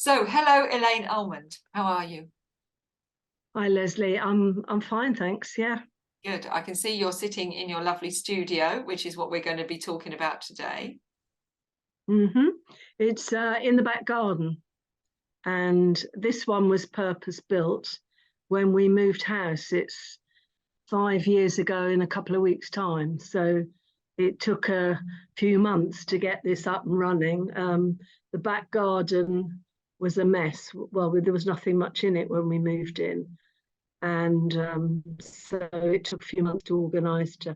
So, hello, Elaine Almond. How are you? Hi, Lesley. I'm fine, thanks. Yeah. Good. I can see you're sitting in your lovely studio, which is what we're going to be talking about today. It's in the back garden, and this one was purpose built when we moved house. It's 5 years ago in a couple of weeks' time, so it took a few months to get this up and running. The back garden was a mess. Well, there was nothing much in it when we moved in, and so it took a few months to organise to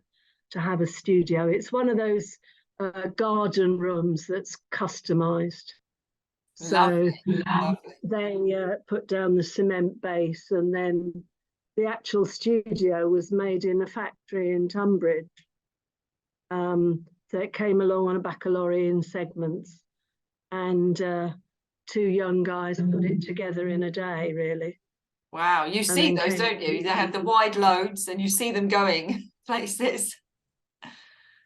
have a studio. It's one of those garden rooms that's customised. So Lovely, lovely. they put down the cement base, and then the actual studio was made in a factory in Tunbridge. So it came along on a back of lorry in segments, and two young guys put it together in a day, really. Wow, you see those, don't you? They have the wide loads and you see them going places.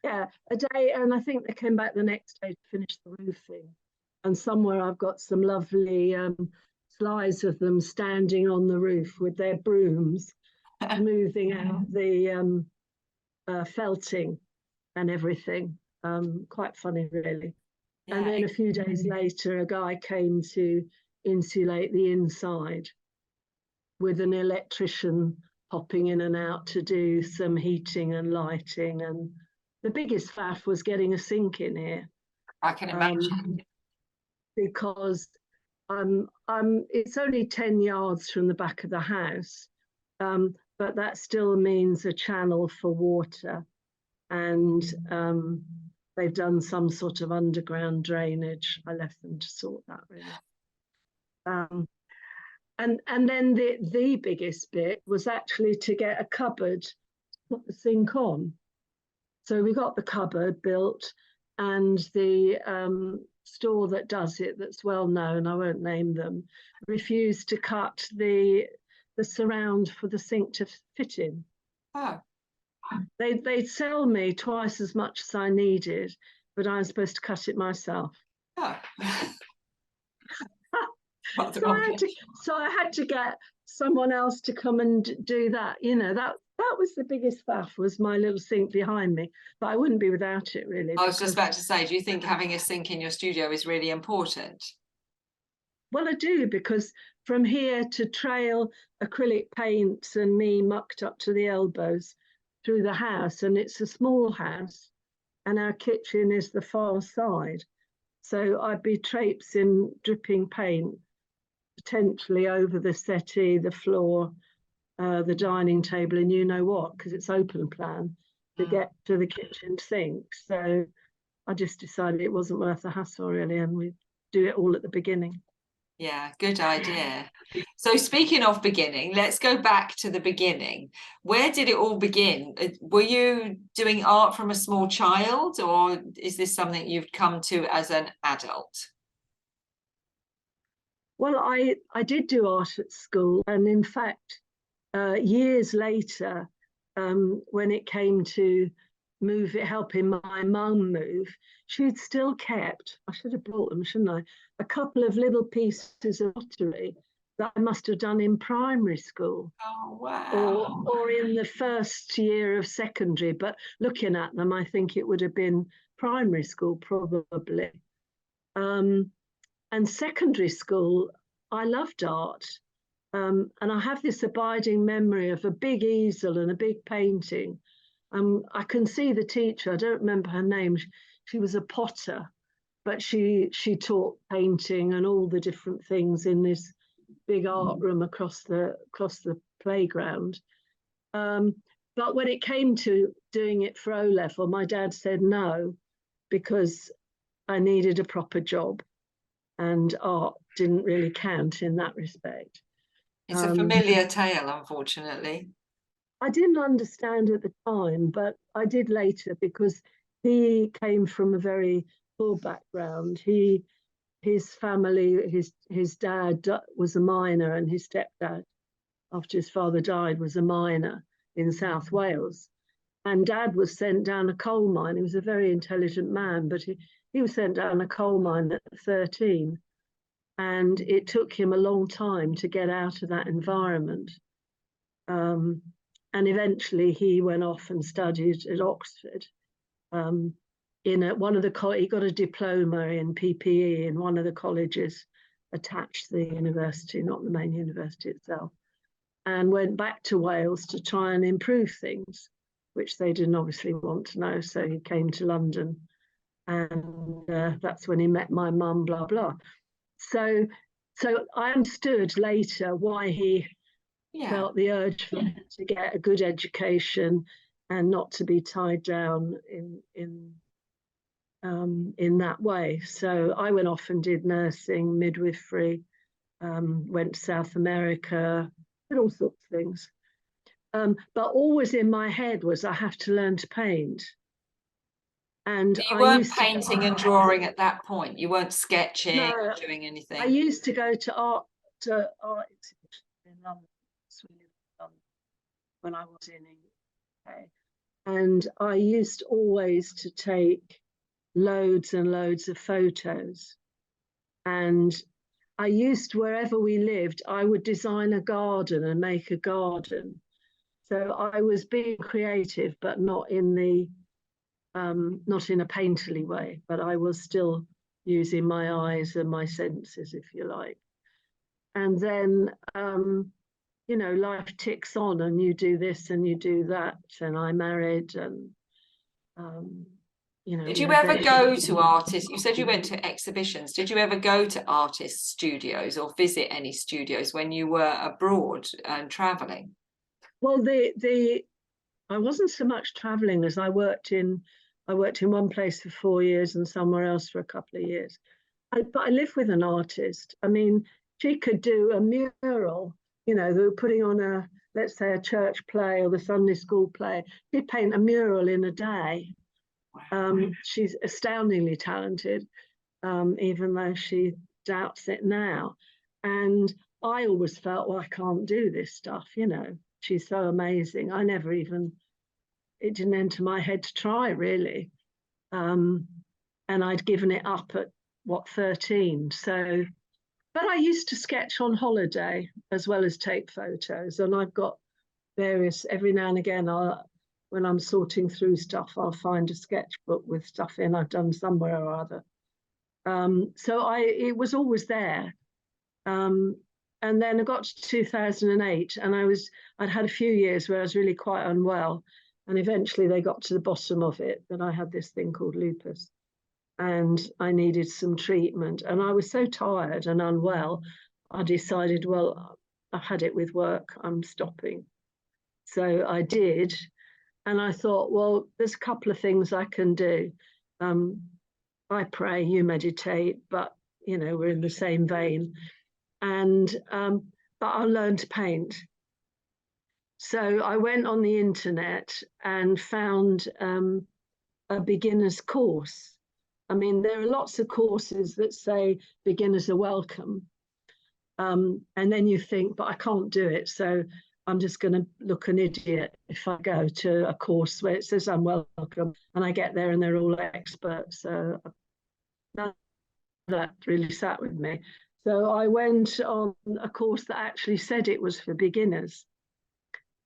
Yeah, a day, and I think they came back the next day to finish the roofing. And somewhere I've got some lovely slides of them standing on the roof with their brooms, smoothing out the felting and everything. Quite funny, really. Yeah. And then a few days later, a guy came to insulate the inside with an electrician popping in and out to do some heating and lighting. And the biggest faff was getting a sink in here. I can imagine. Because it's only 10 yards from the back of the house, but that still means a channel for water. And they've done some sort of underground drainage. I left them to sort that, really. And then the biggest bit was actually to get a cupboard to put the sink on. So we got the cupboard built, and the store that does it, that's well known, I won't name them, refused to cut the surround for the sink to fit in. Oh. They'd sell me twice as much as I needed, but I was supposed to cut it myself. Oh. So I had to get someone else to come and do that. You know, that was the biggest faff, was my little sink behind me. But I wouldn't be without it, really. I was just about to say, do you think having a sink in your studio is really important? Well, I do, because from here to trail acrylic paints and me mucked up to the elbows through the house, and it's a small house, and our kitchen is the far side. So I'd be traipsing dripping paint potentially over the settee, the floor, the dining table, and you know what, because it's open plan to get to the kitchen sink. So I just decided it wasn't worth the hassle, really, and we'd do it all at the beginning. Yeah, good idea. So speaking of beginning, let's go back to the beginning. Where did it all begin? Were you doing art from a small child, or is this something you've come to as an adult? Well, I did do art at school, and in fact, years later, when it came to helping my mum move, she'd still kept, I should have brought them, shouldn't I, a couple of little pieces of pottery that I must have done in primary school. Oh, wow. Or in the first year of secondary, but looking at them, I think it would have been primary school, probably. And secondary school, I loved art. And I have this abiding memory of a big easel and a big painting. I can see the teacher, I don't remember her name. She was a potter, but she taught painting and all the different things in this big art room across the playground. But when it came to doing it for O-level, my dad said no, because I needed a proper job, and art didn't really count in that respect. It's a familiar tale, unfortunately. I didn't understand at the time, but I did later, because he came from a very poor background. His family, his dad was a miner, and his stepdad, after his father died, was a miner in South Wales. And Dad was sent down a coal mine. He was a very intelligent man, but he was sent down a coal mine at 13. And it took him a long time to get out of that environment. And eventually he went off and studied at Oxford. In one of the he got a diploma in PPE in one of the colleges attached to the university, not the main university itself, and went back to Wales to try and improve things, which they didn't obviously want to know. So he came to London, and that's when he met my mum, blah, blah. So I understood later why he felt the urge for him to get a good education and not to be tied down in that way. So I went off and did nursing, midwifery, went to South America, did all sorts of things. But always in my head was I have to learn to paint. And you weren't painting and drawing at that point. You weren't sketching, no, doing anything. I used to go to art exhibitions in London when I was in the UK. And I used always to take loads and loads of photos. And I used, wherever we lived, I would design a garden and make a garden. So I was being creative, but not in the not in a painterly way, but I was still using my eyes and my senses, if you like. And then, you know, life ticks on and you do this and you do that. And I married and, you know. Did you ever go to artists? You said you went to exhibitions. Did you ever go to artist studios or visit any studios when you were abroad and traveling? Well, I wasn't so much traveling as I worked in one place for 4 years and somewhere else for a couple of years. But I lived with an artist. I mean, she could do a mural, you know, they were putting on let's say a church play or the Sunday school play. She'd paint a mural in a day. She's astoundingly talented, even though she doubts it now. And I always felt, well, I can't do this stuff, you know. She's so amazing. It didn't enter my head to try, really. And I'd given it up at, 13. So, but I used to sketch on holiday as well as take photos. And I've got various, every now and again, when I'm sorting through stuff, I'll find a sketchbook with stuff in I've done somewhere or other. So it was always there. And then I got to 2008 and I'd had a few years where I was really quite unwell. And eventually they got to the bottom of it, that I had this thing called lupus and I needed some treatment. And I was so tired and unwell, I decided, well, I've had it with work, I'm stopping. So I did. And I thought, well, there's a couple of things I can do. I pray, you meditate, but, you know, we're in the same vein. And but I'll learn to paint. So I went on the internet and found a beginner's course. I mean, there are lots of courses that say beginners are welcome. And then you think, but I can't do it. So I'm just going to look an idiot if I go to a course where it says I'm welcome and I get there and they're all experts. So that really sat with me. So I went on a course that actually said it was for beginners.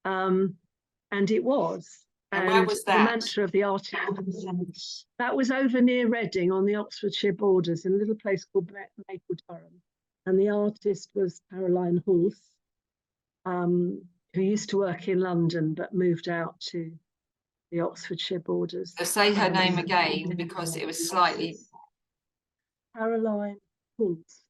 And it was. And where was that? The mantra of the artist, that was over near Reading on the Oxfordshire borders in a little place called Maple Durham. And the artist was Caroline Hulse, who used to work in London but moved out to the Oxfordshire borders. So say her name again because it was slightly. Caroline Hulse.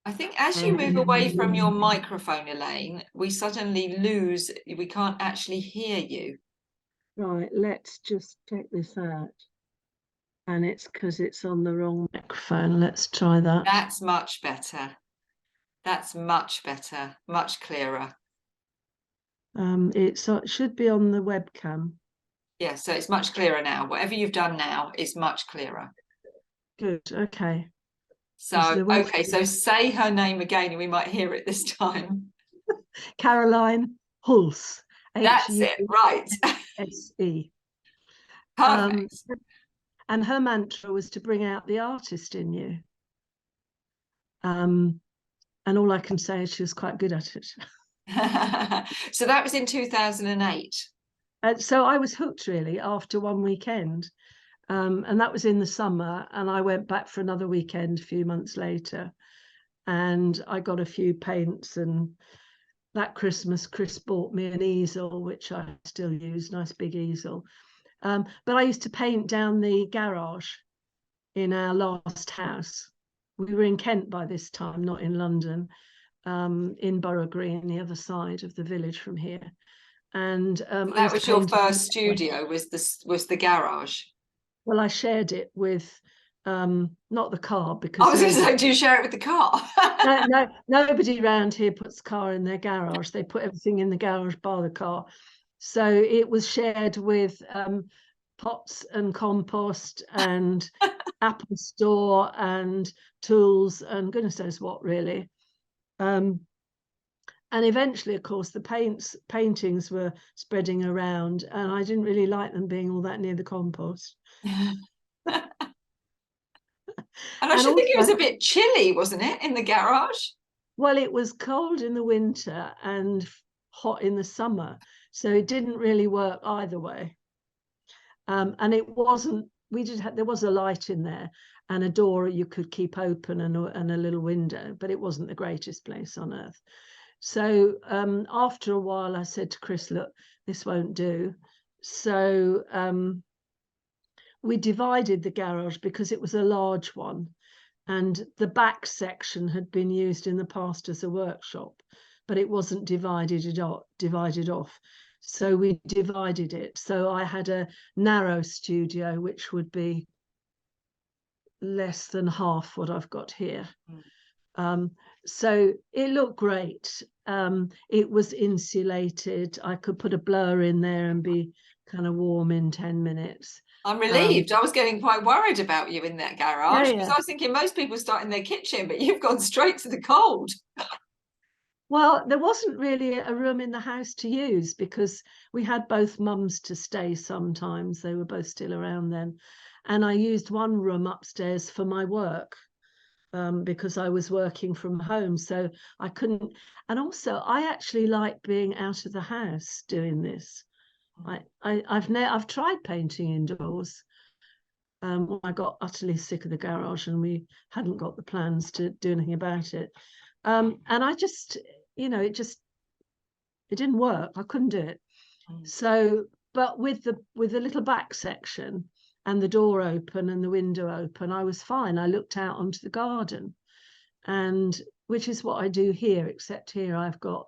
I think as you move away from your microphone, Elaine, we suddenly lose, we can't actually hear you. Right, let's just check this out. And it's because it's on the wrong microphone. Let's try that. That's much better. That's much better, much clearer. It should be on the webcam. Yeah, so it's much clearer now. Whatever you've done now is much clearer. Good, okay. So, okay, so say her name again and we might hear it this time. Caroline Hulse. That's it, right. S-E. Perfect. And her mantra was to bring out the artist in you. And all I can say is she was quite good at it. So that was in 2008. So I was hooked really after one weekend. And that was in the summer. And I went back for another weekend a few months later. And I got a few paints. And that Christmas, Chris bought me an easel, which I still use, nice big easel. But I used to paint down the garage in our last house. We were in Kent by this time, not in London, in Borough Green, the other side of the village from here. And that was your first studio, was the garage? Well, I shared it with not the car, because I was going to say, do you share it with the car? no, nobody around here puts car in their garage. They put everything in the garage bar the car. So it was shared with pots and compost and Apple Store and tools and goodness knows what, really. And eventually, of course, the paintings were spreading around, and I didn't really like them being all that near the compost. And I should think it was a bit chilly, wasn't it, in the garage? Well, it was cold in the winter and hot in the summer, so it didn't really work either way. And it wasn't. There was a light in there and a door you could keep open and a little window, but it wasn't the greatest place on earth. So after a while, I said to Chris, "Look, this won't do." So we divided the garage because it was a large one. And the back section had been used in the past as a workshop, but it wasn't divided off. So we divided it. So I had a narrow studio, which would be less than half what I've got here. So it looked great. It was insulated. I could put a blower in there and be kind of warm in 10 minutes. I'm relieved. I was getting quite worried about you in that garage, because yeah. I was thinking most people start in their kitchen, but you've gone straight to the cold. Well, there wasn't really a room in the house to use because we had both mums to stay sometimes. They were both still around then. And I used one room upstairs for my work because I was working from home. So I couldn't. And also, I actually like being out of the house doing this. I've tried painting indoors. I got utterly sick of the garage and we hadn't got the plans to do anything about it. And I just, it didn't work. I couldn't do it. So, but with the little back section and the door open and the window open, I was fine. I looked out onto the garden, and which is what I do here, except here I've got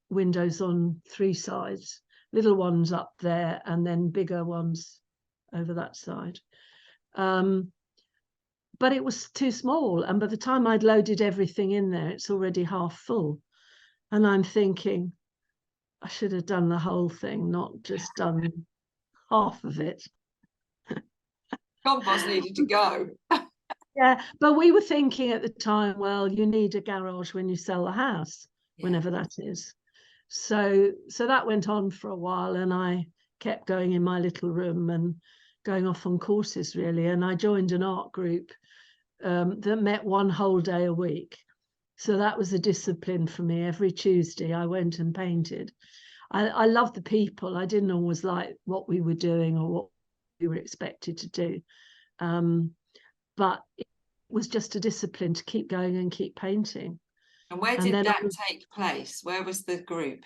windows on three sides, little ones up there and then bigger ones over that side. But it was too small, and by the time I'd loaded everything in there, it's already half full. And I'm thinking, I should have done the whole thing, not just done half of it. Compost needed to go. Yeah, but we were thinking at the time, well, you need a garage when you sell the house, whenever that is. So that went on for a while, and I kept going in my little room and going off on courses, really. And I joined an art group that met one whole day a week. So that was a discipline for me. Every Tuesday I went and painted. I loved the people. I didn't always like what we were doing or what we were expected to do. But it was just a discipline to keep going and keep painting. And where did that take place? Where was the group?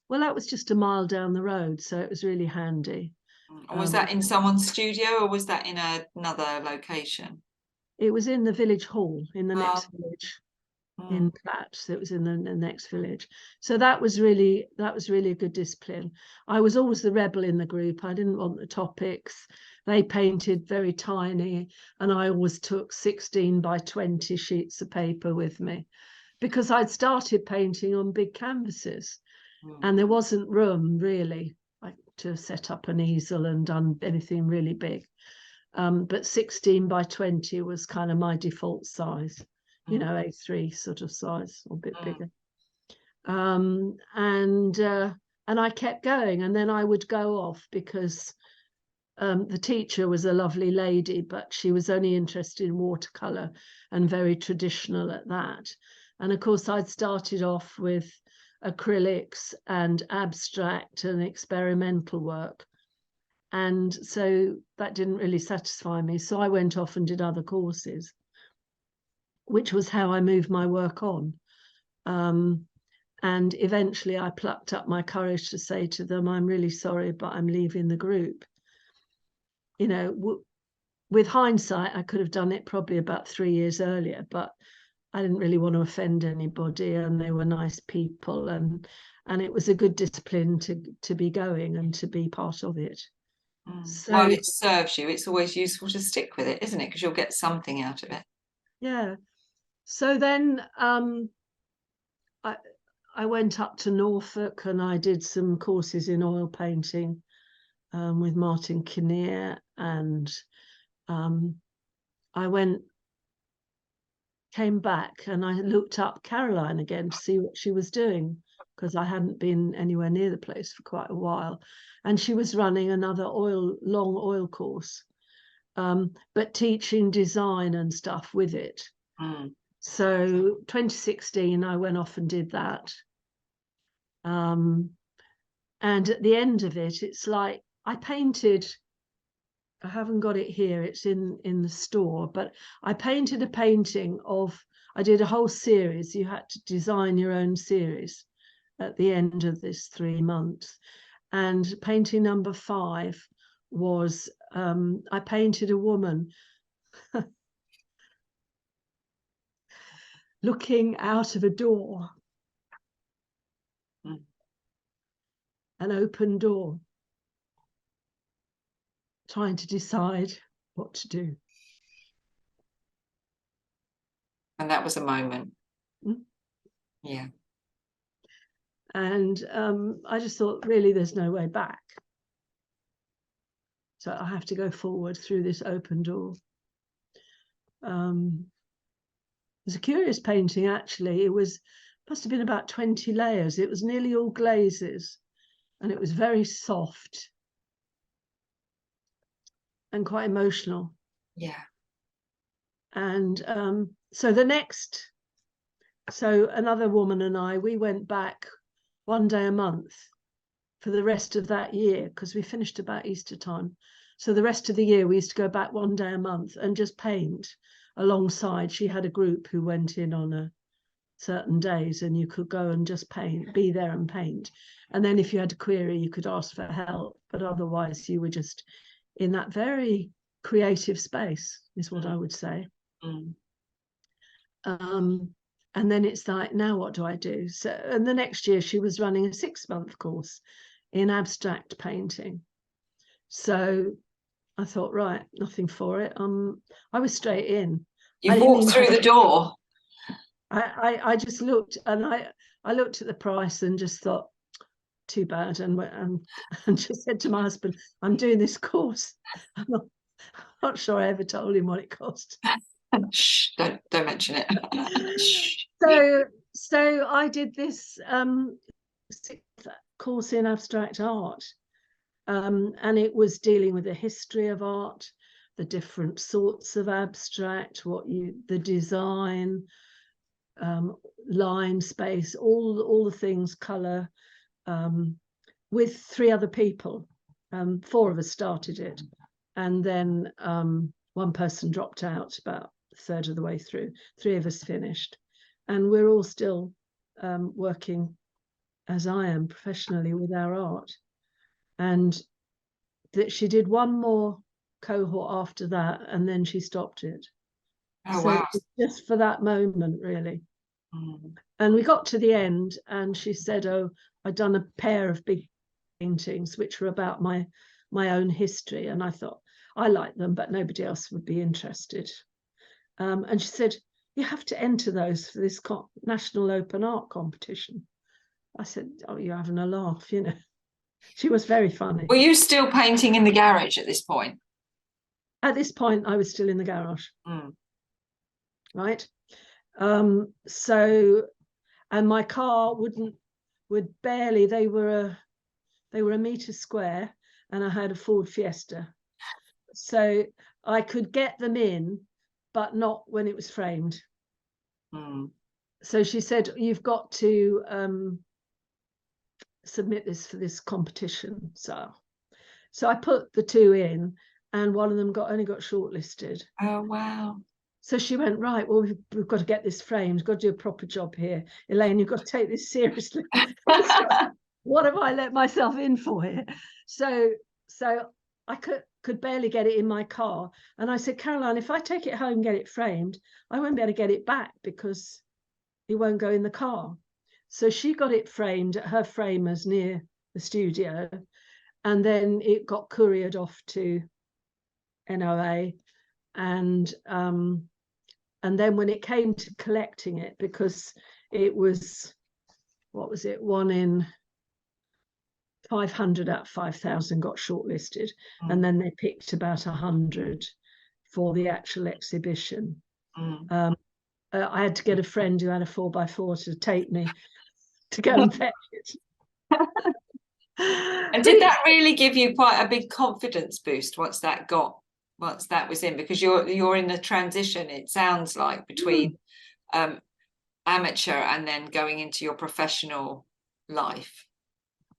Well, that was just a mile down the road, so it was really handy. And was that in someone's studio, or was that in another location? It was in the village hall in the next village, in Platt. So it was in the next village. So that was really a good discipline. I was always the rebel in the group. I didn't want the topics. They painted very tiny, and I always took 16 by 20 sheets of paper with me because I'd started painting on big canvases. And there wasn't room really to set up an easel and done anything really big. But 16 by 20 was kind of my default size, A3 sort of size, or a bit bigger. And I kept going, and then I would go off because the teacher was a lovely lady, but she was only interested in watercolor and very traditional at that. And of course, I'd started off with acrylics and abstract and experimental work. And so that didn't really satisfy me. So I went off and did other courses, which was how I moved my work on. And eventually I plucked up my courage to say to them, I'm really sorry, but I'm leaving the group. You know, with hindsight, I could have done it probably about 3 years earlier, but I didn't really want to offend anybody, and they were nice people, and it was a good discipline to be going and to be part of it. So, well, it serves you. It's always useful to stick with it, isn't it? Because you'll get something out of it. Yeah. So then I went up to Norfolk and I did some courses in oil painting with Martin Kinnear, and I came back and I looked up Caroline again to see what she was doing, because I hadn't been anywhere near the place for quite a while. And she was running another long oil course, but teaching design and stuff with it. So 2016, I went off and did that. And at the end of it, it's like I painted, I haven't got it here, it's in the store, but I painted a painting of, I did a whole series. You had to design your own series at the end of this 3 months. And painting number 5 was, I painted a woman looking out of a door, an open door, trying to decide what to do. And that was a moment. Yeah. And I just thought, really, there's no way back. So I have to go forward through this open door. It was a curious painting, actually. It must have been about 20 layers. It was nearly all glazes, and it was very soft and quite emotional. Yeah. And so another woman and I, we went back one day a month for the rest of that year, because we finished about Easter time. So the rest of the year we used to go back one day a month and just paint alongside. She had a group who went in on certain days, and you could go and just paint, be there and paint. And then if you had a query, you could ask for help, but otherwise you were just in that very creative space, is what I would say. And then it's like, now what do I do? So, and the next year she was running a 6-month course in abstract painting. So I thought, right, nothing for it. I was straight in. You walked through the door. I just looked, and I looked at the price and just thought, too bad, and just said to my husband, I'm doing this course. I'm not sure I ever told him what it cost. Shh, don't mention it. Shh. So I did this course in abstract art, and it was dealing with the history of art, the different sorts of abstract, the design, line, space, all the things, color, with 3 other people. 4 of us started it, and then one person dropped out about a third of the way through. 3 of us finished, and we're all still working, as I am, professionally with our art. And that she did one more cohort after that, and then she stopped it. Oh, wow. Just for that moment, really. And we got to the end, and she said, oh, I'd done a pair of big paintings which were about my own history, and I thought, I like them, but nobody else would be interested. And she said, you have to enter those for this National Open Art Competition. I said, oh, you're having a laugh, you know. She was very funny. Were you still painting in the garage at this point? At this point, I was still in the garage. Right. So, and my car would barely, they were a metre square, and I had a Ford Fiesta. So I could get them in, but not when it was framed. So she said, you've got to submit this for this competition. So I put the 2 in, and one of them only got shortlisted. Oh, wow. So she went, right, well, we've got to get this framed. We've got to do a proper job here. Elaine, you've got to take this seriously. What have I let myself in for here? So I could barely get it in my car. And I said, Caroline, if I take it home and get it framed, I won't be able to get it back because it won't go in the car. So she got it framed at her framers near the studio. And then it got couriered off to NOA. And then when it came to collecting it, because it was, what was it, 1 in 500 out of 5,000 got shortlisted, and then they picked about 100 for the actual exhibition. I had to get a friend who had a 4x4 to take me to go and fetch it. And did that really give you quite a big confidence boost once that was in? Because you're in the transition, it sounds like, between amateur and then going into your professional life.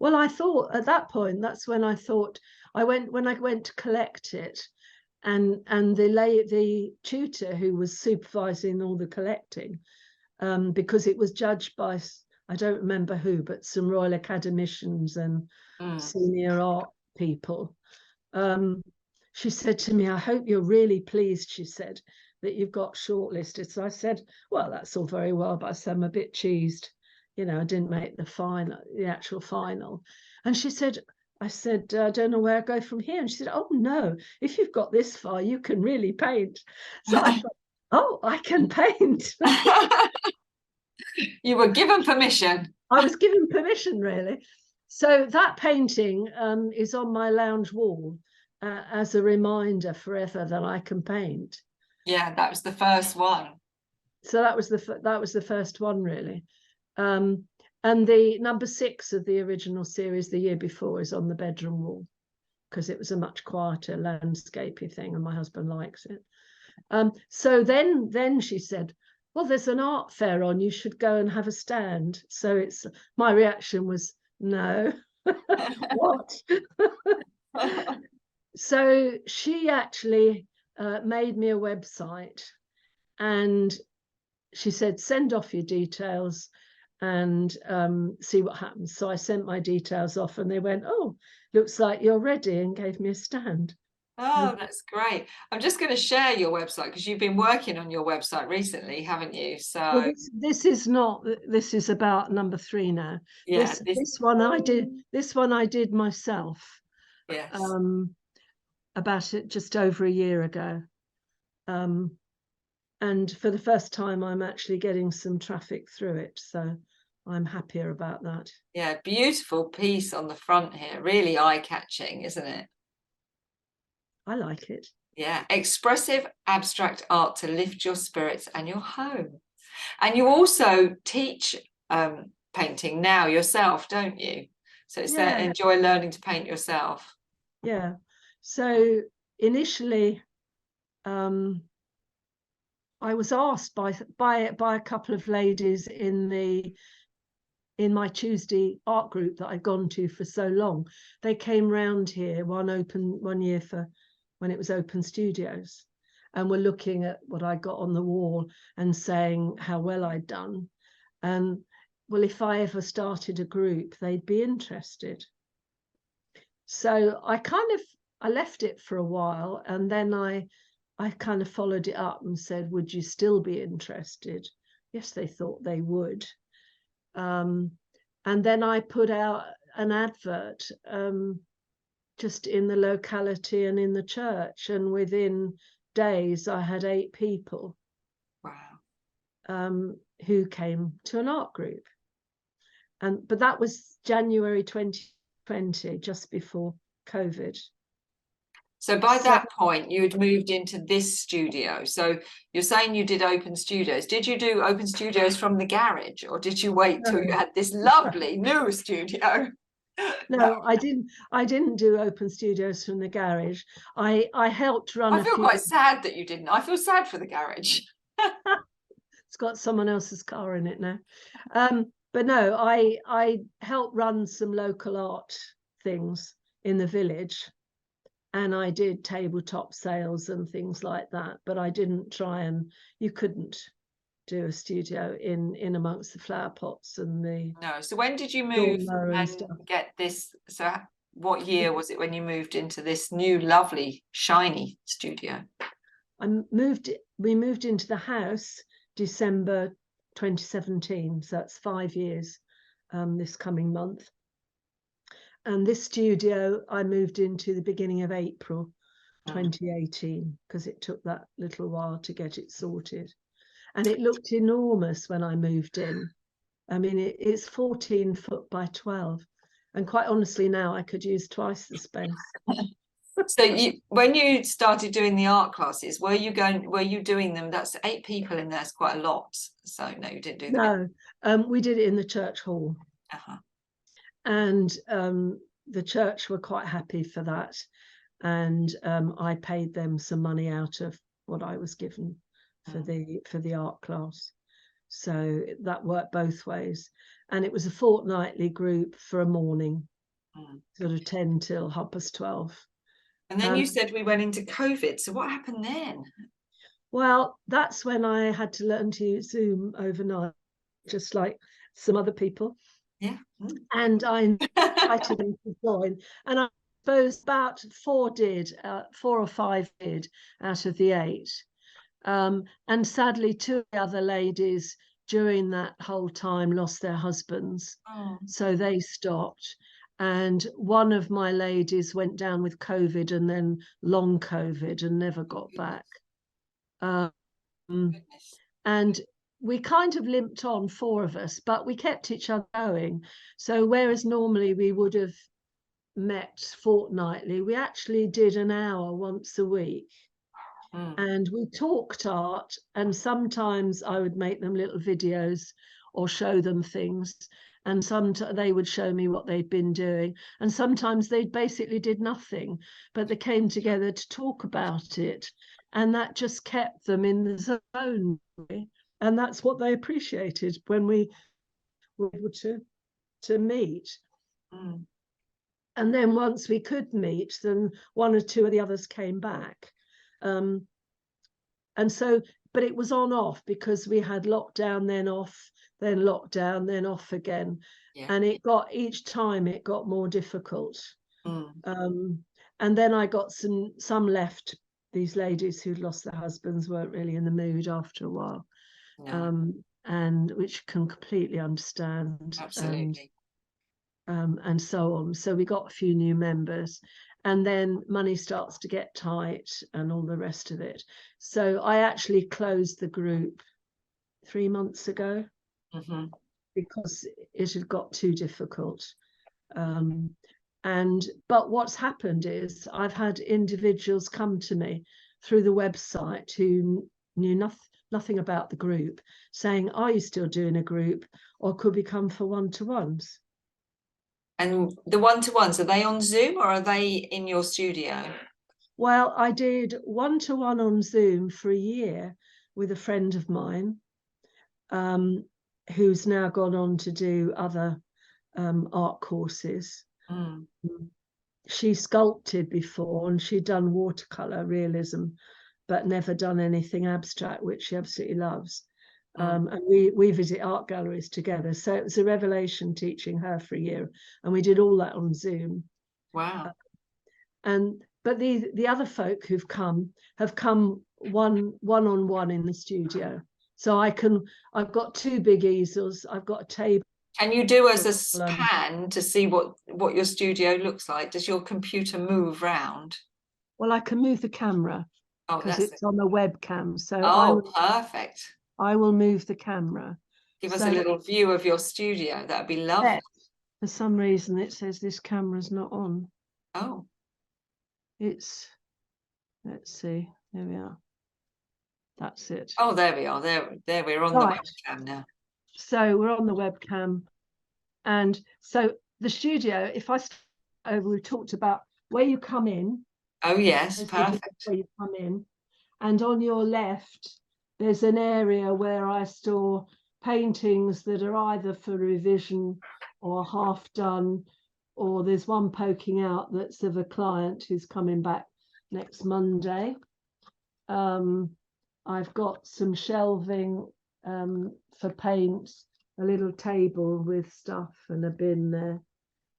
Well, I thought at that point, that's when I thought when I went to collect it, and the tutor who was supervising all the collecting, because it was judged by, I don't remember who, but some Royal Academicians and senior art people. She said to me, I hope you're really pleased, she said, that you've got shortlisted. So I said, well, that's all very well, but I said, I'm a bit cheesed. You know, I didn't make the actual final. And she said, I said, I don't know where I go from here. And she said, oh, no, if you've got this far, you can really paint. So I thought, oh, I can paint. You were given permission. I was given permission, really. So that painting is on my lounge wall as a reminder forever that I can paint. Yeah, that was the first one. So that was the first one, really. And the number 6 of the original series the year before is on the bedroom wall, because it was a much quieter landscapey thing and my husband likes it. So then she said, well, there's an art fair on, you should go and have a stand. So my reaction was, no. What? So she actually made me a website, and she said, send off your details and see what happens. So I sent my details off, and they went, oh, looks like you're ready, and gave me a stand. Oh, that's great. I'm just going to share your website, because you've been working on your website recently, haven't you? So well, this is about number 3 now. Yeah, this one I did myself. Yes. About it just over a year ago. And for the first time, I'm actually getting some traffic through it. So I'm happier about that. Yeah, beautiful piece on the front here. Really eye-catching, isn't it? I like it. Yeah, expressive abstract art to lift your spirits and your home. And you also teach painting now yourself, don't you? So it's that enjoy learning to paint yourself. Yeah. So initially, I was asked by a couple of ladies in my Tuesday art group that I'd gone to for so long. They came round here one year for when it was open studios, and were looking at what I got on the wall and saying how well I'd done. And well, if I ever started a group, they'd be interested. So I left it for a while, and then I kind of followed it up and said, would you still be interested? Yes, they thought they would. And then I put out an advert just in the locality and in the church, and within days I had 8 people. Wow. Who came to an art group. But that was January 2020, just before COVID. So by that point, you had moved into this studio. So you're saying you did open studios. Did you do open studios from the garage, or did you wait till you had this lovely new studio? No, I didn't do open studios from the garage. I helped run I a feel few. quite sad that you didn't. I feel sad for the garage. It's got someone else's car in it now. But no, I helped run some local art things in the village, and I did tabletop sales and things like that. But I didn't try, and you couldn't do a studio in amongst the flower pots and the No. So when did you move lawnmower and and stuff. get this? So what year was it when you moved into this new, lovely, shiny studio? We moved into the house December 2017, so that's 5 years this coming month. And this studio I moved into the beginning of April 2018, because it took that little while to get it sorted. And it looked enormous when I moved in. I mean, it's 14 foot by 12. And quite honestly, now I could use twice the space. So when you started doing the art classes, were you doing them? That's 8 people in there, it's quite a lot. So no, you didn't do them. No, we did it in the church hall. And the church were quite happy for that. And I paid them some money out of what I was given for the art class. So that worked both ways. And it was a fortnightly group for a morning, sort of 10 till 12:30. And then you said we went into COVID. So what happened then? Well, that's when I had to learn to use Zoom overnight, just like some other people. Yeah. And I invited them to join. And I suppose about 4 or 5 did out of the 8. And sadly, 2 other ladies during that whole time lost their husbands. So they stopped. And one of my ladies went down with COVID and then long COVID and never got back. And we kind of limped on, 4 of us, but we kept each other going. So whereas normally we would have met fortnightly, we actually did an hour once a week. And we talked art, and sometimes I would make them little videos or show them things, and they would show me what they'd been doing, and sometimes they basically did nothing, but they came together to talk about it, and that just kept them in the zone. And that's what they appreciated when we were able to meet. And then once we could meet, then 1 or 2 of the others came back. And so, but it was on off because we had lockdown, then off, then lockdown, then off again. And each time it got more difficult. And then I got some left. These ladies who'd lost their husbands weren't really in the mood after a while. And which can completely understand. Absolutely. And so on. So we got a few new members, and then money starts to get tight and all the rest of it. So I actually closed the group 3 months ago because it had got too difficult. But what's happened is I've had individuals come to me through the website who knew nothing about the group, saying, are you still doing a group, or could we come for one-to-ones? And the one-to-ones, are they on Zoom or are they in your studio? Well, I did one-to-one on Zoom for a year with a friend of mine, who's now gone on to do other art courses. She sculpted before, and she'd done watercolor realism, but never done anything abstract, which she absolutely loves. And we visit art galleries together. So it was a revelation teaching her for a year, and we did all that on Zoom. Wow. But the other folk who've come have come one-on-one in the studio. So I've got 2 big easels, I've got a table. Can you do as a scan to see what your studio looks like? Does your computer move round? Well, I can move the camera because it's on a webcam. So perfect. I will move the camera. Give us a little view of your studio. That'd be lovely. For some reason, it says this camera's not on. Oh. Let's see. There we are. That's it. Oh, there we are. There we're on the webcam now. So we're on the webcam. And so the studio, if I start over, we talked about where you come in. Oh yes, There's the door perfect. where you come in, and on your left, there's an area where I store paintings that are either for revision or half done, or there's one poking out that's of a client who's coming back next Monday. I've got some shelving for paint, a little table with stuff and a bin there.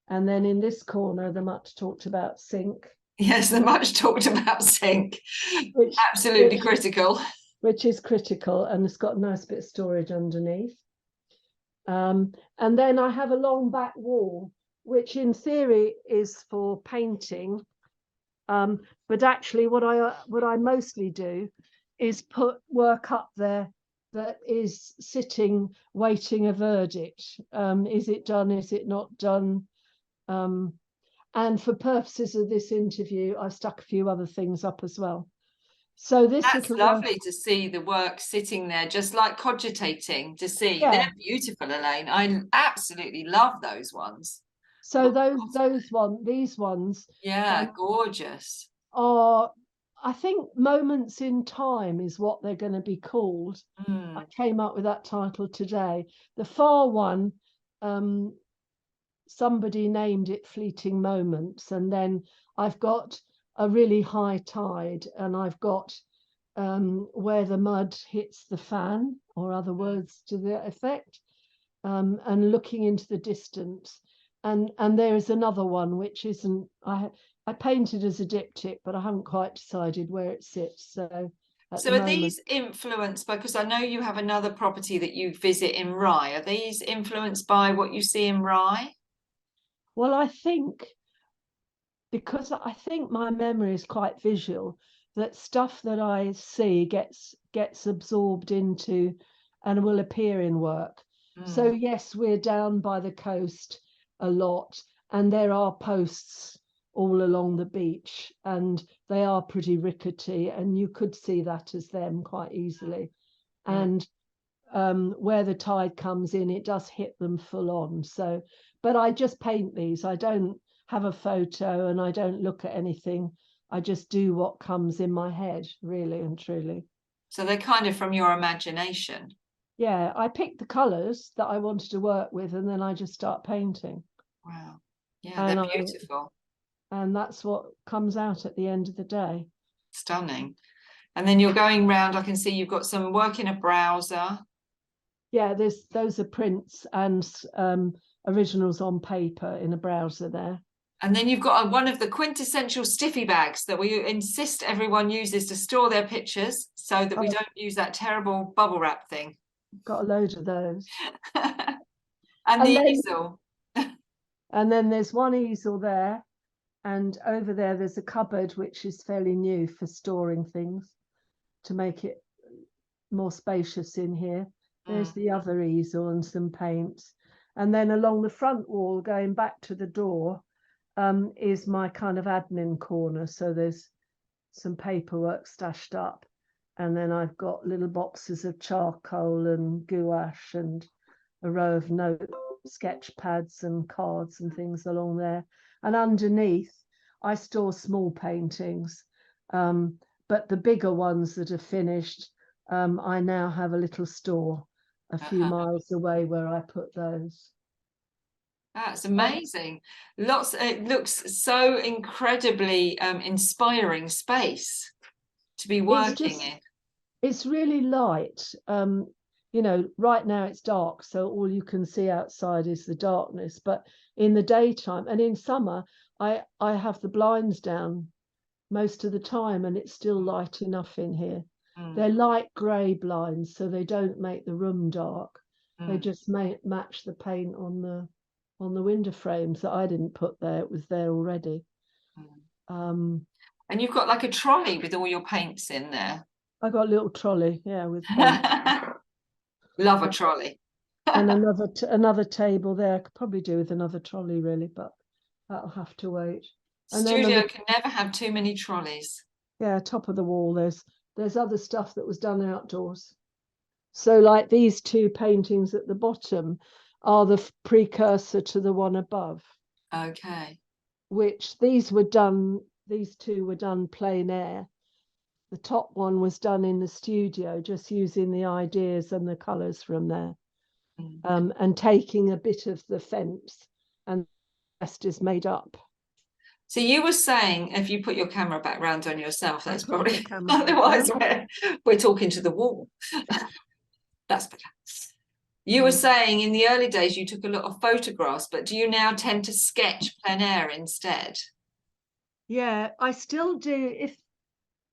And then in this corner, the much talked about sink. Yes, the much talked about sink. Which, Absolutely critical. Which is critical, and it's got a nice bit of storage underneath. And then I have a long back wall, which in theory is for painting. But actually what I mostly do is put work up there that is sitting, waiting a verdict. Is it done? Is it not done? And for purposes of this interview, I've stuck a few other things up as well. So that's lovely to see the work sitting there, just like cogitating to see. Yeah. They're beautiful, Elaine. I absolutely love those ones. So these ones, yeah, gorgeous. Are, I think, moments in time is what they're going to be called. I came up with that title today. The far one, somebody named it Fleeting Moments, and then I've got a really high tide, and I've got where the mud hits the fan, or other words to the effect, and looking into the distance. And there is another one which isn't, I painted as a diptych, but I haven't quite decided where it sits. So are these influenced by, because I know you have another property that you visit in Rye, are these influenced by what you see in Rye? Well, I think, because I think my memory is quite visual, that stuff that I see gets absorbed into and will appear in work. So yes, we're down by the coast a lot, and there are posts all along the beach, and they are pretty rickety, and you could see that as them quite easily. And where the tide comes in, it does hit them full on. So, but I just paint these. I don't have a photo, and I don't look at anything. I just do what comes in my head, really and truly. So they're kind of from your imagination. Yeah, I picked the colours that I wanted to work with, and then I just start painting. Wow. Yeah, they're beautiful. And that's what comes out at the end of the day. Stunning. And then you're going round, I can see you've got some work in a browser. Yeah, those are prints and originals on paper in a browser there. And then you've got one of the quintessential stiffy bags that we insist everyone uses to store their pictures, so that we don't use that terrible bubble wrap thing. Got a load of those. and the easel. And then there's one easel there, and over there there's a cupboard which is fairly new for storing things to make it more spacious in here. There's the other easel and some paints. And then along the front wall, going back to the door, is my kind of admin corner. So there's some paperwork stashed up. And then I've got little boxes of charcoal and gouache and a row of sketch pads and cards and things along there. And underneath, I store small paintings. But the bigger ones that are finished, I now have a little store a few miles away where I put those. That's amazing. It looks so incredibly inspiring space to be working in. It's really light. You know, right now it's dark, so all you can see outside is the darkness. But in the daytime and in summer, I have the blinds down most of the time, and it's still light enough in here. They're light grey blinds, so they don't make the room dark. They just match the paint on the window frames that I didn't put there. It was there already. And you've got like a trolley with all your paints in there. I got a little trolley, yeah, with paint. Love a trolley. And another table there. I could probably do with another trolley, really, but that'll have to wait. And Studio can never have too many trolleys. Yeah, top of the wall, there's other stuff that was done outdoors. So like these two paintings at the bottom are the precursor to the one above. Okay. which these two were done plein air. The top one was done in the studio, just using the ideas and the colours from there, and taking a bit of the fence, and the rest is made up. So you were saying if you put your camera back round on yourself, that's probably Otherwise, otherwise we're talking to the wall. That's better. You were saying in the early days you took a lot of photographs, but do you now tend to sketch plein air instead? yeah, I still do.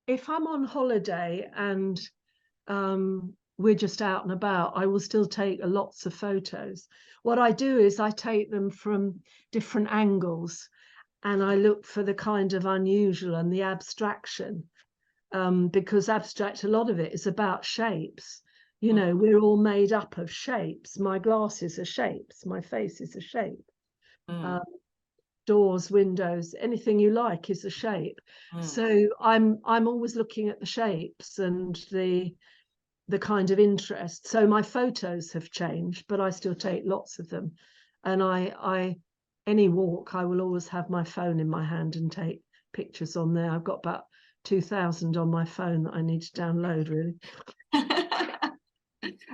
If I'm on holiday and we're just out and about, I will still take lots of photos. What I do is I take them from different angles, and I look for the kind of unusual and the abstraction, because abstract, a lot of it is about shapes. You know, we're all made up of shapes. My glasses are shapes. My face is a shape. Doors, windows, anything you like is a shape. So I'm always looking at the shapes and the kind of interest. So my photos have changed, but I still take lots of them. And I any walk, I will always have my phone in my hand and take pictures on there. I've got about 2,000 on my phone that I need to download, really.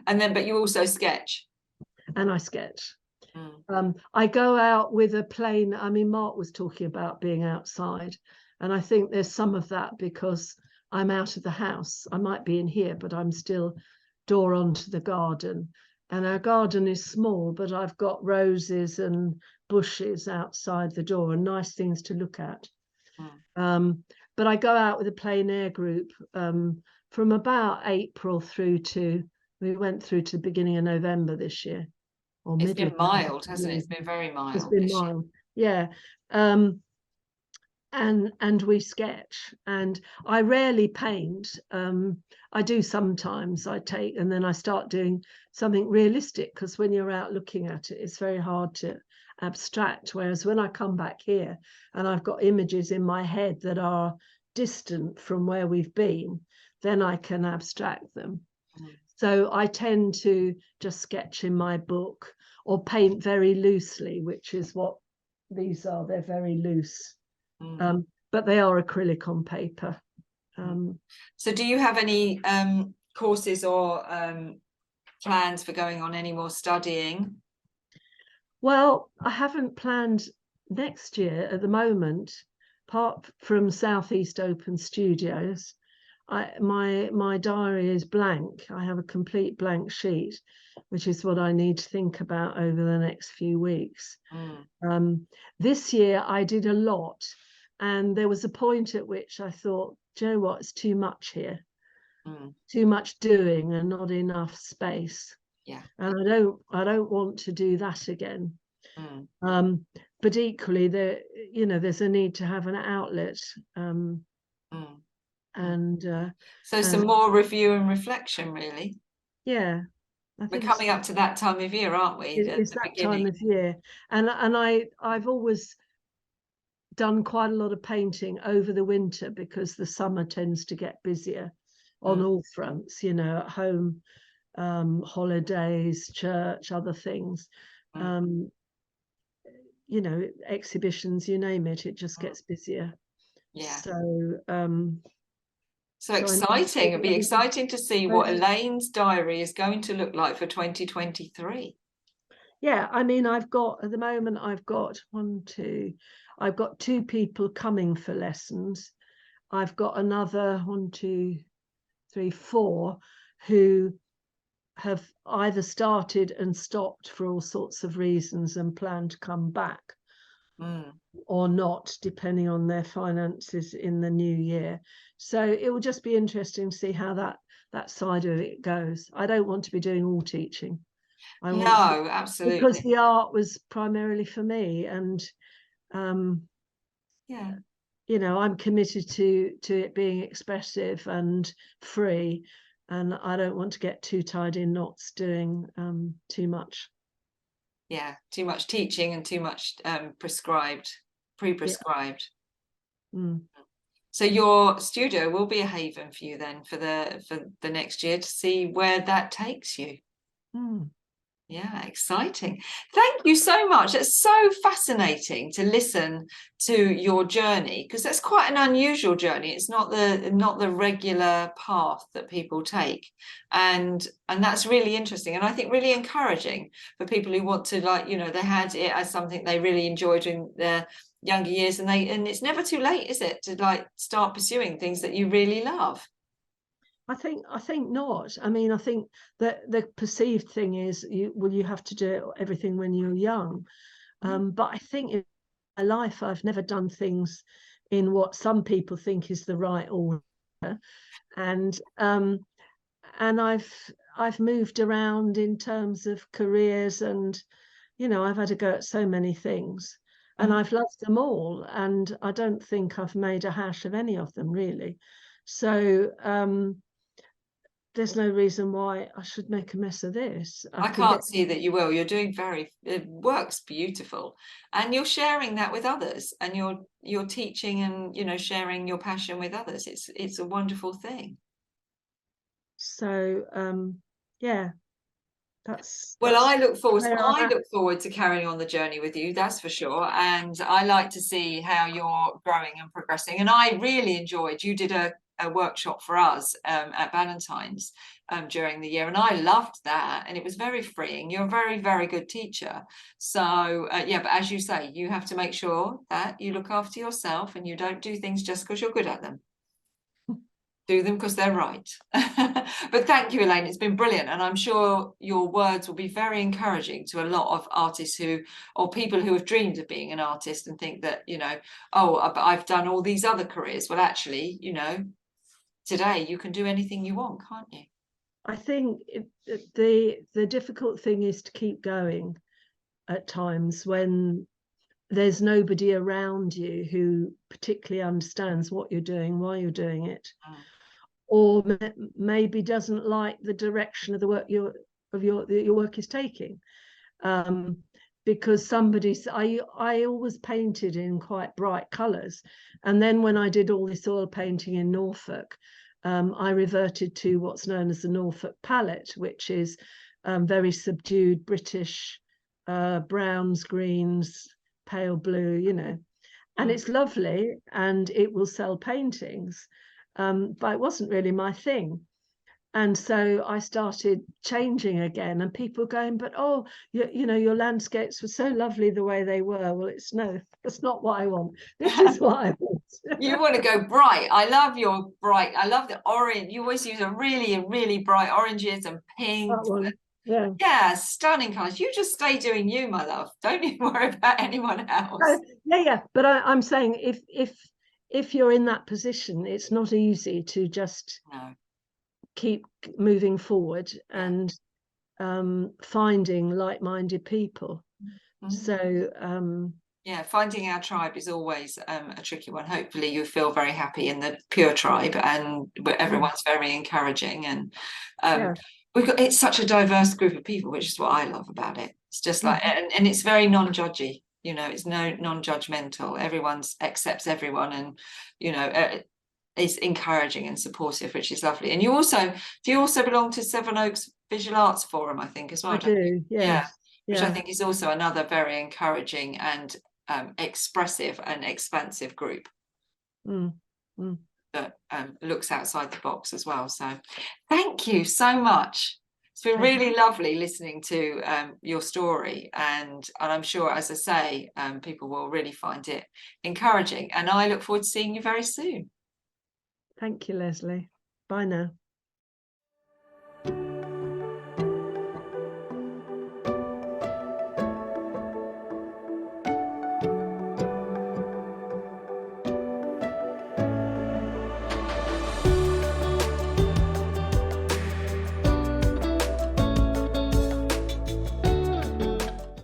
And then, but you also sketch. And I sketch. I go out with a plane. I mean, Mark was talking about being outside, and I think there's some of that because I'm out of the house. I might be in here, but I'm still door onto the garden. And our garden is small, but I've got roses and bushes outside the door and nice things to look at. But I go out with a plein air group from about April through to, we went through to the beginning of November this year. Or it's been mild, hasn't it? It's been very mild. It's been mild, yeah. And we sketch, and I rarely paint. I do sometimes. I take, and then I start doing something realistic, because when you're out looking at it, it's very hard to abstract. Whereas when I come back here and I've got images in my head that are distant from where we've been, then I can abstract them. So I tend to just sketch in my book or paint very loosely, which is what these are. They're very loose, but they are acrylic on paper. So do you have any courses or plans for going on any more studying? Well, I haven't planned next year at the moment, apart from Southeast Open Studios. My diary is blank. I have a complete blank sheet, which is what I need to think about over the next few weeks. This year I did a lot, and there was a point at which I thought, do you know what, it's too much here. Too much doing and not enough space. Yeah. And I don't want to do that again. But equally, there's a need to have an outlet. And so some more review and reflection, really. Yeah, we're coming up to that time of year, aren't we? It's that time of year, and I've always done quite a lot of painting over the winter, because the summer tends to get busier on all fronts, at home, holidays, church, other things, exhibitions, you name it, it just gets busier. Yeah. So exciting. It'll be exciting to see what Elaine's diary is going to look like for 2023. Yeah, I mean, at the moment, I've got two people coming for lessons. I've got another 4 who have either started and stopped for all sorts of reasons and plan to come back or not, depending on their finances in the new year. So it will just be interesting to see how that side of it goes. I don't want to be doing all teaching. No, absolutely. Because the art was primarily for me, and yeah, I'm committed to it being expressive and free, and I don't want to get too tied in knots doing too much. Yeah, too much teaching and too much pre-prescribed. Yeah. So your studio will be a haven for you then for the next year, to see where that takes you. Yeah, exciting. Thank you so much. It's so fascinating to listen to your journey, because that's quite an unusual journey. It's not the regular path that people take. And that's really interesting, and I think really encouraging for people who want to, like, you know, they had it as something they really enjoyed in their younger years, and it's never too late, is it, to like start pursuing things that you really love. I think not. I mean, I think that the perceived thing is you have to do everything when you're young. But I think in my life I've never done things in what some people think is the right order, and I've moved around in terms of careers, and you know, I've had to go at so many things, and I've loved them all, and I don't think I've made a hash of any of them really. So there's no reason why I should make a mess of this. I I can can't get. see that you will. You're doing it works beautiful, and you're sharing that with others, and you're teaching and, you know, sharing your passion with others. It's a wonderful thing. So yeah, that's Well, I look forward where I'm at. to carrying on the journey with you, that's for sure. And I like to see how you're growing and progressing. And I really enjoyed, you did a workshop for us at Valentine's during the year, and I loved that, and it was very freeing. You're a very, very good teacher. So yeah, but as you say, you have to make sure that you look after yourself and you don't do things just because you're good at them. Do them because they're right. But thank you, Elaine. It's been brilliant, and I'm sure your words will be very encouraging to a lot of artists or people who have dreamed of being an artist and think that, you know, oh, I've done all these other careers. Well, actually, you know, today you can do anything you want, can't you? I think the difficult thing is to keep going at times when there's nobody around you who particularly understands what you're doing, why you're doing it, or maybe doesn't like the direction of the work your work is taking. Because I always painted in quite bright colours, and then when I did all this oil painting in Norfolk, I reverted to what's known as the Norfolk palette, which is very subdued British browns, greens, pale blue, you know, and it's lovely and it will sell paintings, but it wasn't really my thing. And so I started changing again, and people going, but oh, you know, your landscapes were so lovely the way they were. Well, that's not what I want. This is what I want. You want to go bright. I love your bright. I love the orange. You always use a really bright oranges and pinks. That one. Yeah. Yeah, stunning colours. You just stay doing you, my love. Don't you worry about anyone else. Yeah. But I'm saying if you're in that position, it's not easy to just keep moving forward and finding like-minded people. So yeah, finding our tribe is always a tricky one. Hopefully you feel very happy in the Pure tribe, and everyone's very encouraging, and it's such a diverse group of people, which is what I love about it. It's just like, and it's very non-judgy, you know, it's non-judgmental. Everyone accepts everyone, and you know, is encouraging and supportive, which is lovely. And do you also belong to Sevenoaks Visual Arts Forum, I think, as well? I do, yes. Which I think is also another very encouraging and expressive and expansive group that looks outside the box as well. So thank you so much. It's been really lovely listening to your story, and I'm sure, as I say, people will really find it encouraging, and I look forward to seeing you very soon. Thank you, Lesley. Bye now.